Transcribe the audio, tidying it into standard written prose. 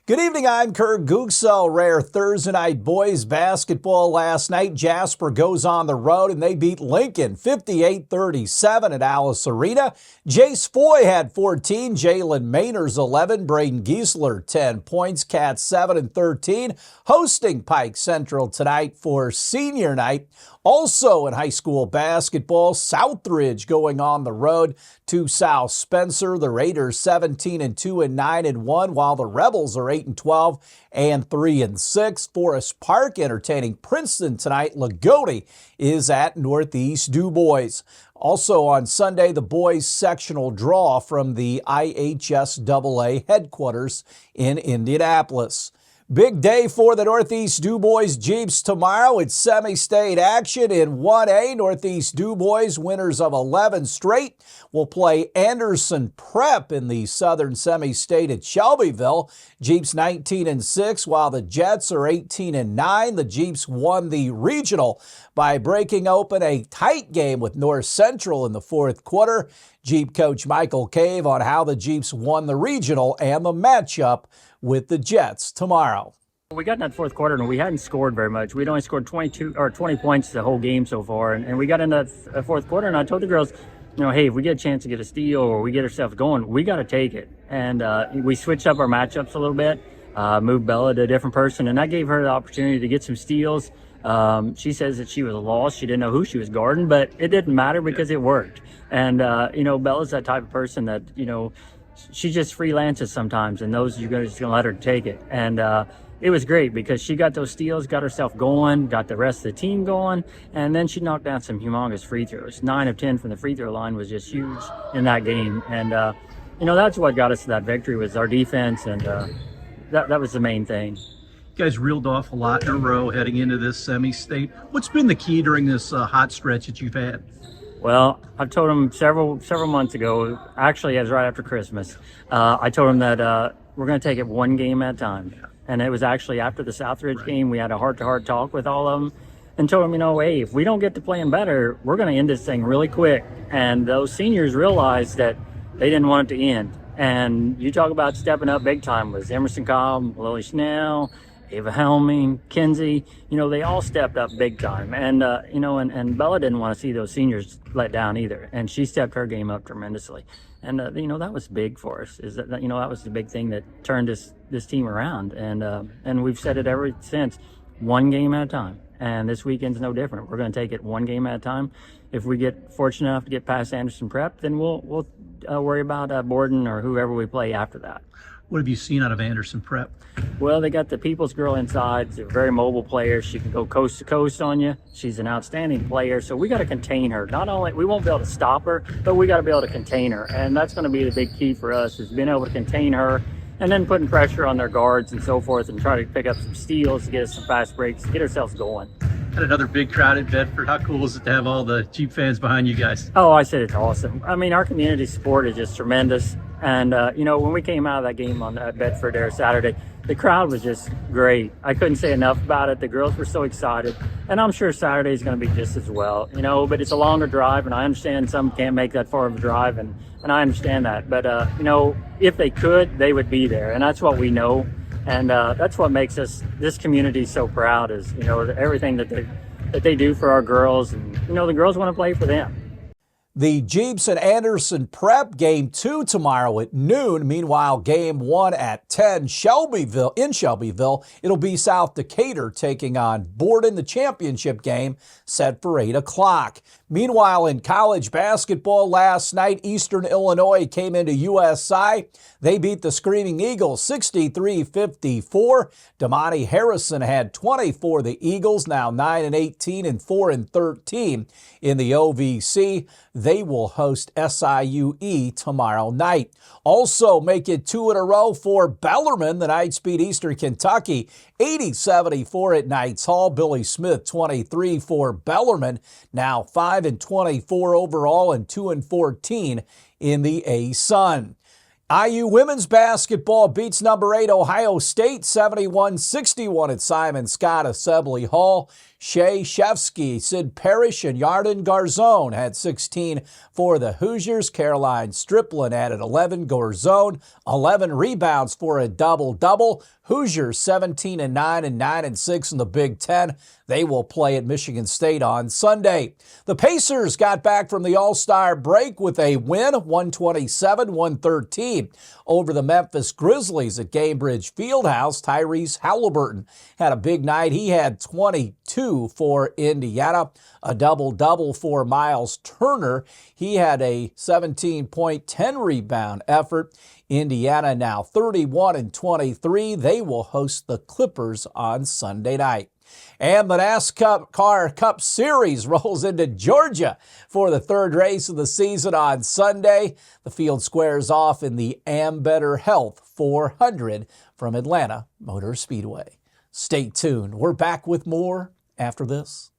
Good evening, I'm Kurt Gutgsell. Rare Thursday night boys basketball last night. Jasper goes on the road and they beat Lincoln 58-37 at Alice Arena. Jace Foy had 14, Jalen Mayners 11, Braden Giesler 10 points, Cats 7 and 13, hosting Pike Central tonight for senior night. Also in high school basketball, Southridge going on the road to South Spencer. The Raiders 17 and 2 and 9 and 1, while the Rebels are 8 and 12 and 3 and 6. Forest Park entertaining Princeton tonight. Lagodi is at Northeast DuBois. Also on Sunday, the boys sectional draw from the IHSAA headquarters in Indianapolis. Big day for the Northeast DuBois Jeeps tomorrow. It's semi-state action in 1A. Northeast DuBois, winners of 11 straight, will play Anderson Prep in the Southern Semi-State at Shelbyville. Jeeps 19 and 6, while the Jets are 18 and 9. The Jeeps won the regional by breaking open a tight game with North Central in the fourth quarter. Jeep coach Michael Cave on how the Jeeps won the regional and the matchup with the Jets tomorrow. We got in that fourth quarter and we hadn't scored very much. We'd only scored 20 points the whole game so far. And we got in that fourth quarter and I told the girls, hey, if we get a chance to get a steal or we get ourselves going, we got to take it. And we switched up our matchups a little bit, moved Bella to a different person, and that gave her the opportunity to get some steals. She says that she was lost. She didn't know who she was guarding, but it didn't matter because it worked. And, Bella's that type of person that, she just freelances sometimes, and those you're just going to let her take it. And it was great because she got those steals, got herself going, got the rest of the team going, and then she knocked down some humongous free throws. 9 of 10 from the free throw line was just huge in that game. And, that's what got us to that victory was our defense, and that was the main thing. You guys reeled off a lot in a row heading into this semi-state. What's been the key during this hot stretch that you've had? Well, I've told him several months ago, actually it was right after Christmas, I told him that we're going to take it one game at a time. And it was actually after the Southridge game, we had a heart-to-heart talk with all of them and told them, hey, if we don't get to playing better, we're going to end this thing really quick. And those seniors realized that they didn't want it to end. And you talk about stepping up big time with Emerson Cobb, Lily Snell, Ava Helming, Kinsey, they all stepped up big time. And, and Bella didn't want to see those seniors let down either. And she stepped her game up tremendously. And, that was big for us, is that, that was the big thing that turned this team around. And we've said it ever since, one game at a time. And this weekend's no different. We're going to take it one game at a time. If we get fortunate enough to get past Anderson Prep, then we'll worry about Borden or whoever we play after that. What have you seen out of Anderson Prep? Well, they got the people's girl inside. She's a very mobile player. She can go coast to coast on you. She's an outstanding player. So we got to contain her. Not only, we won't be able to stop her, but we got to be able to contain her. And that's going to be the big key for us is being able to contain her and then putting pressure on their guards and so forth and try to pick up some steals to get us some fast breaks, get ourselves going. Had another big crowd in Bedford. How cool is it to have all the Jeep fans behind you guys? Oh, I said it's awesome. I mean, our community support is just tremendous. And, when we came out of that game on Bedford there Saturday, the crowd was just great. I couldn't say enough about it. The girls were so excited. And I'm sure Saturday is going to be just as well, but it's a longer drive. And I understand some can't make that far of a drive. And I understand that. But, if they could, they would be there. And that's what we know. And that's what makes this community so proud is, everything that they do for our girls. And, the girls want to play for them. The Jeeps and Anderson Prep game 2 tomorrow at noon. Meanwhile, game 1 at 10 in Shelbyville. It'll be South Decatur taking on Borden. The championship game set for 8 o'clock. Meanwhile, in college basketball last night, Eastern Illinois came into USI. They beat the Screaming Eagles 63-54. Damani Harrison had 20 for the Eagles, now 9 and 18 and 4 and 13 in the OVC. They will host SIUE tomorrow night. Also make it 2 in a row for Bellarmine. The Knights beat Eastern Kentucky 80-74 at Knights Hall. Billy Smith 23 for Bellarmine, now 5 and 24 overall and 2 and 14 in the A-Sun. IU women's basketball beats number 8 Ohio State 71-61 at Simon Scott Assembly Hall. Shea Shevsky, Sid Parrish, and Yarden Garzone had 16 for the Hoosiers. Caroline Striplin added 11. Garzone, 11 rebounds for a double-double. Hoosiers 17-9 and 9-6 in the Big Ten. They will play at Michigan State on Sunday. The Pacers got back from the All-Star break with a win, 127-113 over the Memphis Grizzlies at Gainbridge Fieldhouse. Tyrese Halliburton had a big night. He had 22 for Indiana, a double-double for Miles Turner. He had a 17-point, 10-rebound effort. Indiana now 31-23. They will host the Clippers on Sunday night. And the NASCAR Cup Series rolls into Georgia for the third race of the season on Sunday. The field squares off in the Ambetter Health 400 from Atlanta Motor Speedway. Stay tuned. We're back with more after this.